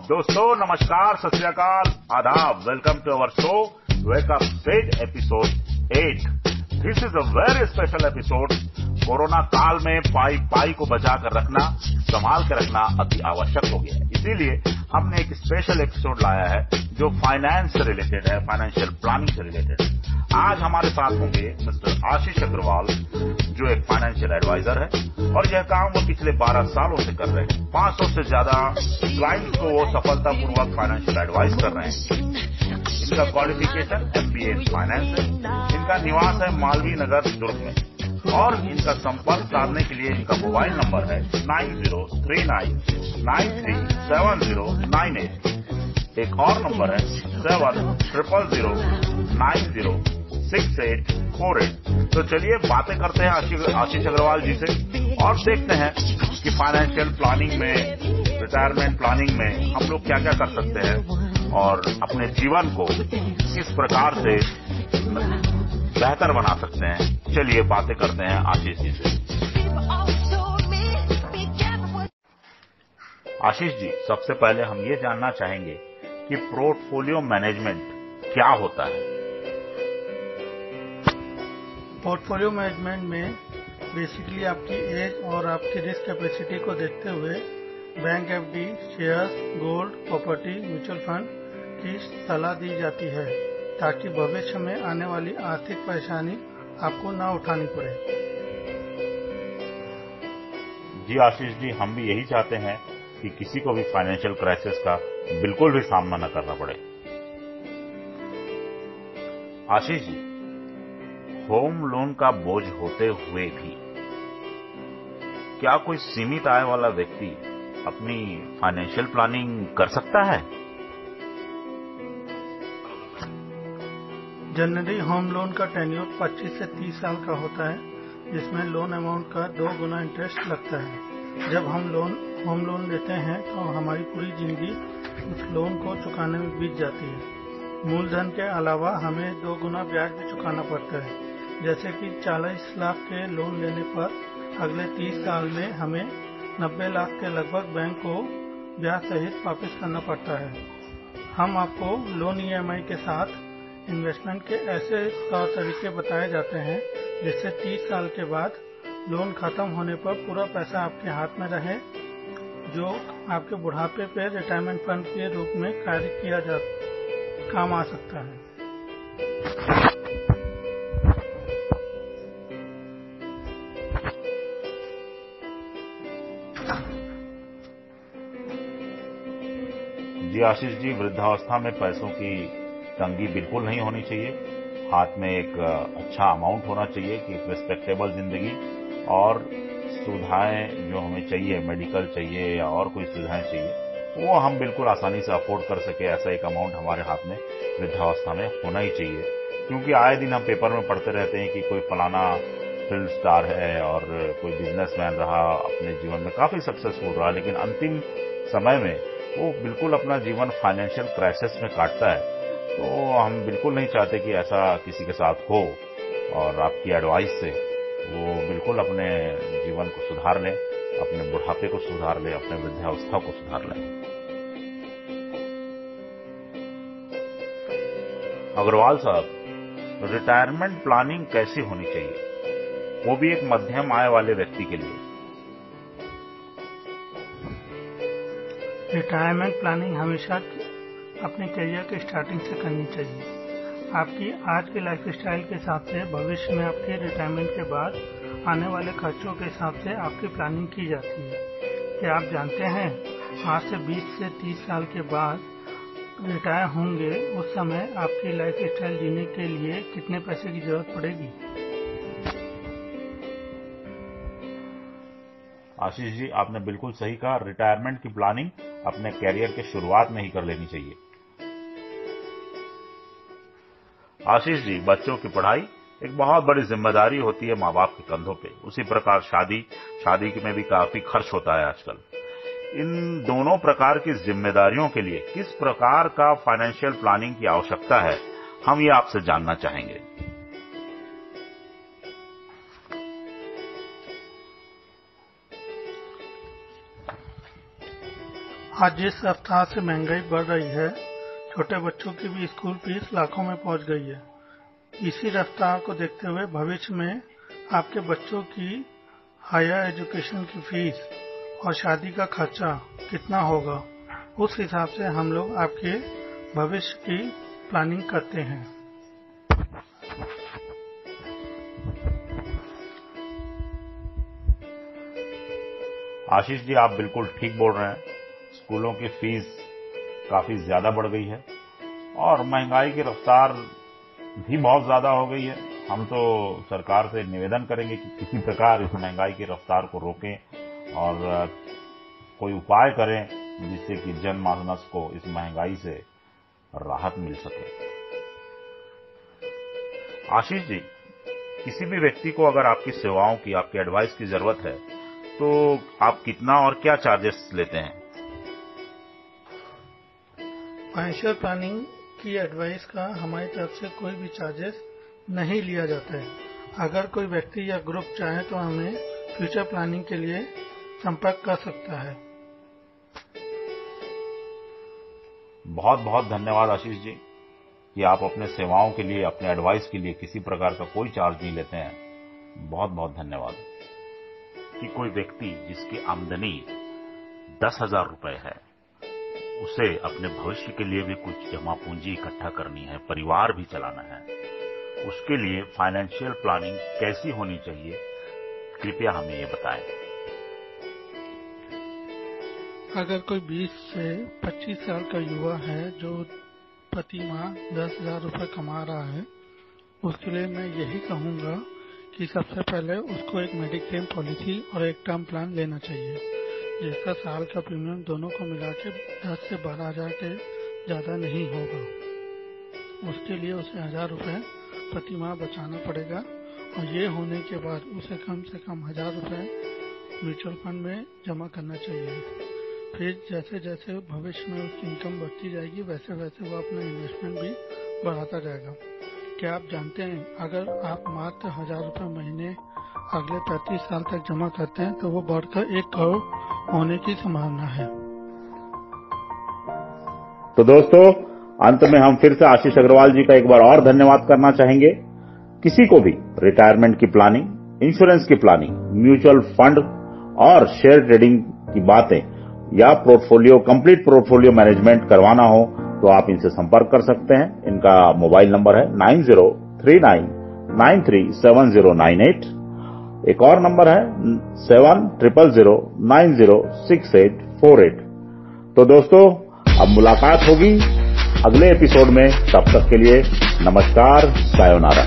दोस्तों नमस्कार, सत श्री अकाल, आदाब। Welcome to our show wake up set episode 8। This is a very special episode. Corona काल में पाई पाई को बचा कर रखना, संभाल कर रखना अति आवश्यक हो गया है। इसीलिए हमने एक स्पेशल एपिसोड लाया है जो फाइनेंस से रिलेटेड है, फाइनेंशियल प्लानिंग से रिलेटेड है। आज हमारे साथ होंगे मिस्टर आशीष अग्रवाल, जो एक फाइनेंशियल एडवाइजर है और यह काम वो पिछले 12 सालों से कर रहे हैं। 500 से ज्यादा क्लाइंट्स को वो सफलतापूर्वक फाइनेंशियल एडवाइस कर रहे हैं। इनका क्वालिफिकेशन MBA इन फाइनेंस है। इनका निवास है मालवीय नगर, दुर्ग में, और इनका संपर्क साधने के लिए इनका मोबाइल नंबर है 9039937098। एक और नंबर है 7000906848। तो चलिए बातें करते हैं आशीष अग्रवाल जी से और देखते हैं कि फाइनेंशियल प्लानिंग में, रिटायरमेंट प्लानिंग में हम लोग क्या क्या कर सकते हैं और अपने जीवन को किस प्रकार से बेहतर बना सकते हैं। चलिए बातें करते हैं आशीष जी से। आशीष जी, सबसे पहले हम ये जानना चाहेंगे कि पोर्टफोलियो मैनेजमेंट क्या होता है। पोर्टफोलियो मैनेजमेंट में बेसिकली आपकी एज और आपकी रिस्क कैपेसिटी को देखते हुए bank FD, share, gold, property, mutual fund की सलाह दी जाती है ताकि भविष्य में आने वाली आर्थिक परेशानी आपको ना उठानी पड़े। जी आशीष जी, हम भी यही चाहते हैं कि किसी को भी फाइनेंशियल क्राइसिस का बिल्कुल भी सामना न करना पड़े। आशीष जी, होम लोन का बोझ होते हुए भी क्या कोई सीमित आय वाला व्यक्ति अपनी फाइनेंशियल प्लानिंग कर सकता है? जनरली होम लोन का टेन्योर 25 से 30 साल का होता है, जिसमें लोन अमाउंट का 2 गुना इंटरेस्ट लगता है। जब हम होम लोन लेते हैं तो हमारी पूरी जिंदगी उस लोन को चुकाने में बीत जाती है। मूलधन के अलावा हमें 2 गुना ब्याज भी चुकाना पड़ता है। जैसे कि 40 लाख के लोन लेने पर अगले 30 साल में हमें 90 लाख के लगभग बैंक को ब्याज सहित वापस करना पड़ता है। हम आपको लोन EMI के साथ इन्वेस्टमेंट के ऐसे तौर तरीके बताए जाते हैं जिससे 30 साल के बाद लोन खत्म होने पर पूरा पैसा आपके हाथ में रहे, जो आपके बुढ़ापे पे रिटायरमेंट फंड के रूप में काम आ सकता है। जी आशीष जी, वृद्धावस्था में पैसों की तंगी बिल्कुल नहीं होनी चाहिए। हाथ में एक अच्छा अमाउंट होना चाहिए कि रिस्पेक्टेबल जिंदगी और सुविधाएं जो हमें चाहिए, मेडिकल चाहिए या और कोई सुविधाएं चाहिए, वो हम बिल्कुल आसानी से अफोर्ड कर सके। ऐसा एक अमाउंट हमारे हाथ में वृद्धावस्था में होना ही चाहिए। क्योंकि आए दिन हम पेपर में पढ़ते रहते हैं कि कोई फलाना फिल्म स्टार है और कोई बिजनेसमैन रहा, अपने जीवन में काफी सक्सेसफुल रहा, लेकिन अंतिम समय में वो बिल्कुल अपना जीवन फाइनेंशियल क्राइसिस में काटता है। तो हम बिल्कुल नहीं चाहते कि ऐसा किसी के साथ हो, और आपकी एडवाइस से वो बिल्कुल अपने जीवन को सुधार लें, अपने बुढ़ापे को सुधार लें, अपने वृद्धावस्था को सुधार लें। अग्रवाल साहब, रिटायरमेंट प्लानिंग कैसी होनी चाहिए, वो भी एक मध्यम आय वाले व्यक्ति के लिए? रिटायरमेंट प्लानिंग हमेशा अपने करियर के स्टार्टिंग से करनी चाहिए। आपकी आज की लाइफस्टाइल के हिसाब से भविष्य में आपके रिटायरमेंट के बाद आने वाले खर्चों के हिसाब से आपकी प्लानिंग की जाती है। क्या आप जानते हैं आज से 20 से 30 साल के बाद रिटायर होंगे, उस समय आपकी लाइफस्टाइल जीने के लिए कितने पैसे की जरूरत पड़ेगी? आशीष जी, आपने बिल्कुल सही कहा। रिटायरमेंट की प्लानिंग अपने कैरियर के शुरुआत में ही कर लेनी चाहिए। आशीष जी, बच्चों की पढ़ाई एक बहुत बड़ी जिम्मेदारी होती है माँ बाप के कंधों पे। उसी प्रकार शादी में भी काफी खर्च होता है आजकल। इन दोनों प्रकार की जिम्मेदारियों के लिए किस प्रकार का फाइनेंशियल प्लानिंग की आवश्यकता है, हम ये आपसे जानना चाहेंगे। आज जिस रफ्तार से महंगाई बढ़ रही है, छोटे बच्चों की भी स्कूल फीस लाखों में पहुंच गई है। इसी रफ्तार को देखते हुए भविष्य में आपके बच्चों की हायर एजुकेशन की फीस और शादी का खर्चा कितना होगा, उस हिसाब से हम लोग आपके भविष्य की प्लानिंग करते हैं। आशीष जी, आप बिल्कुल ठीक बोल रहे हैं। स्कूलों की फीस काफी ज्यादा बढ़ गई है और महंगाई की रफ्तार भी बहुत ज्यादा हो गई है। हम तो सरकार से निवेदन करेंगे कि किसी प्रकार इस महंगाई की रफ्तार को रोकें और कोई उपाय करें जिससे कि जनमानस को इस महंगाई से राहत मिल सके। आशीष जी, किसी भी व्यक्ति को अगर आपकी सेवाओं की, आपकी एडवाइस की जरूरत है तो आप कितना और क्या चार्जेस लेते हैं? फाइनेंशियल प्लानिंग की एडवाइस का हमारी तरफ से कोई भी चार्जेस नहीं लिया जाता है। अगर कोई व्यक्ति या ग्रुप चाहे तो हमें फ्यूचर प्लानिंग के लिए संपर्क कर सकता है। बहुत बहुत धन्यवाद आशीष जी कि आप अपने सेवाओं के लिए, अपने एडवाइस के लिए किसी प्रकार का कोई चार्ज नहीं लेते हैं। बहुत बहुत धन्यवाद। कि कोई व्यक्ति जिसकी आमदनी 10,000 रुपए है, उसे अपने भविष्य के लिए भी कुछ जमा पूंजी इकट्ठा करनी है, परिवार भी चलाना है, उसके लिए फाइनेंशियल प्लानिंग कैसी होनी चाहिए, कृपया हमें ये बताएं। अगर कोई 20 से 25 साल का युवा है जो प्रति माह 10,000 रुपये कमा रहा है, उसके लिए मैं यही कहूँगा कि सबसे पहले उसको एक मेडिक्लेम पॉलिसी और एक टर्म प्लान लेना चाहिए, जिसका साल का प्रीमियम दोनों को मिला के 10 से 12,000 के ज़्यादा नहीं होगा। उसके लिए उसे 1,000 रुपये प्रति माह बचाना पड़ेगा और ये होने के बाद उसे कम से कम 1,000 रुपये म्यूचुअल फंड में जमा करना चाहिए। फिर जैसे जैसे भविष्य में उसकी इनकम बढ़ती जाएगी, वैसे वैसे वो अपना इन्वेस्टमेंट भी बढ़ाता जाएगा। क्या आप जानते हैं, अगर आप मात्र 1,000 रुपये महीने अगले 35 साल तक जमा करते हैं तो वो बढ़कर 1 करोड़ होने की संभावना है। तो दोस्तों, अंत में हम फिर से आशीष अग्रवाल जी का एक बार और धन्यवाद करना चाहेंगे। किसी को भी रिटायरमेंट की प्लानिंग, इंश्योरेंस की प्लानिंग, म्यूचुअल फंड और शेयर ट्रेडिंग की बातें या कंप्लीट पोर्टफोलियो मैनेजमेंट करवाना हो तो आप इनसे संपर्क कर सकते हैं। इनका मोबाइल नंबर है 9039937098। एक और नंबर है 7000906848। तो दोस्तों, अब मुलाकात होगी अगले एपिसोड में। तब तक के लिए नमस्कार, सायोनारा।